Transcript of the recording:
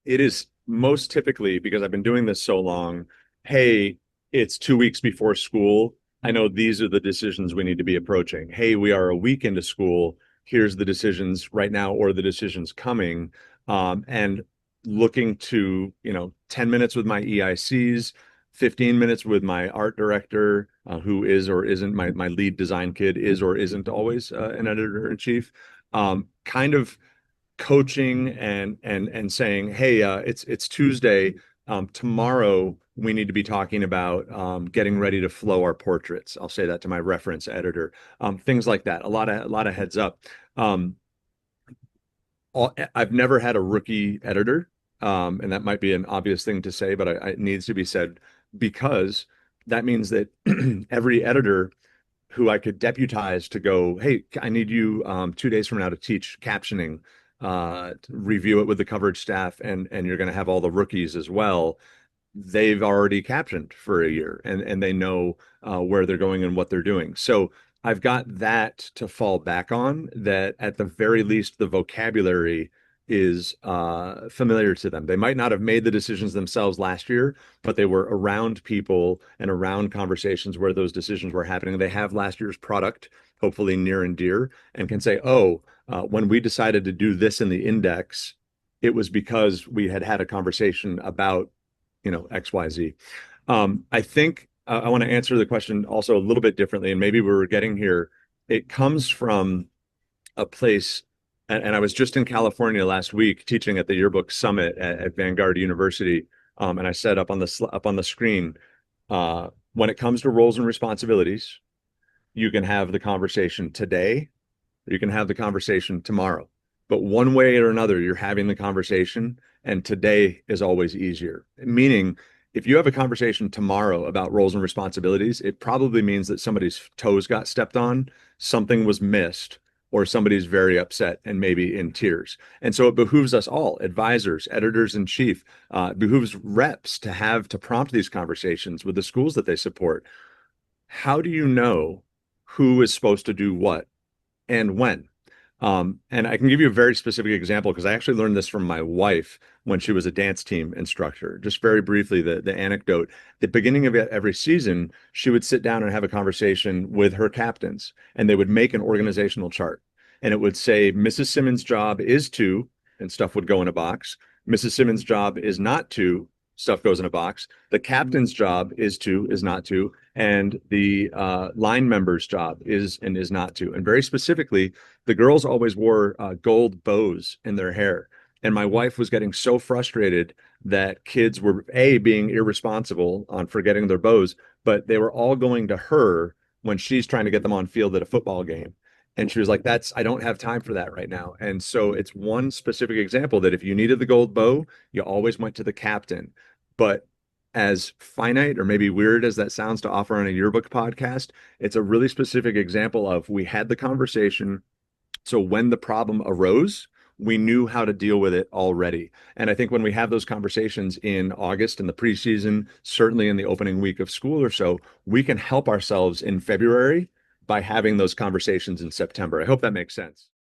It is most typically because I've been doing this so long. Hey, it's 2 weeks before school. I know these are the decisions we need to be approaching. Hey, we are a week into school. Here's the decisions right now or the decisions coming. And looking to, 10 minutes with my EICs, 15 minutes with my art director, who is or isn't my lead design kid, is or isn't always an editor in chief. Kind of coaching and saying, hey, it's Tuesday. Tomorrow we need to be talking about getting ready to flow our portraits. I'll say that to my reference editor. Things like that. A lot of heads up. Um, I've never had a rookie editor, and that might be an obvious thing to say, but it needs to be said because that means that every editor who I could deputize to go, hey, I need you 2 days from now to teach captioning, to review it with the coverage staff, and you're going to have all the rookies as well. They've already captioned for a year, and they know where they're going and what they're doing. So I've got that to fall back on. That at the very least, the vocabulary is familiar to them. They might not have made the decisions themselves last year, but they were around people and around conversations where those decisions were happening. They have last year's product, hopefully near and dear, and can say, oh, when we decided to do this in the index, it was because we had had a conversation about, XYZ. I think I want to answer the question also a little bit differently, and maybe we were getting here. It comes from a place, and I was just in California last week teaching at the Yearbook Summit at Vanguard University, and I said up on the screen, when it comes to roles and responsibilities, you can have the conversation today, or you can have the conversation tomorrow. But one way or another, you're having the conversation, and today is always easier. Meaning, if you have a conversation tomorrow about roles and responsibilities, it probably means that somebody's toes got stepped on, something was missed, or somebody's very upset and maybe in tears. And so it behooves us all, advisors, editors in chief, behooves reps to prompt these conversations with the schools that they support. How do you know who is supposed to do what and when? And I can give you a very specific example because I actually learned this from my wife when she was a dance team instructor. Just very briefly, the anecdote. The beginning of every season, she would sit down and have a conversation with her captains, and they would make an organizational chart. And it would say, Mrs. Simmons' job is to, and stuff would go in a box. Mrs. Simmons' job is not to, stuff goes in a box. The captain's job is to, is not to, and the line member's job is and is not to. And very specifically, the girls always wore gold bows in their hair. And my wife was getting so frustrated that kids were A, being irresponsible on forgetting their bows, but they were all going to her when she's trying to get them on field at a football game. And she was like, I don't have time for that right now. And so it's one specific example that if you needed the gold bow, you always went to the captain. But as finite or maybe weird as that sounds to offer on a yearbook podcast, it's a really specific example of we had the conversation. So when the problem arose, we knew how to deal with it already. And I think when we have those conversations in August in the preseason, certainly in the opening week of school or so, we can help ourselves in February by having those conversations in September. I hope that makes sense.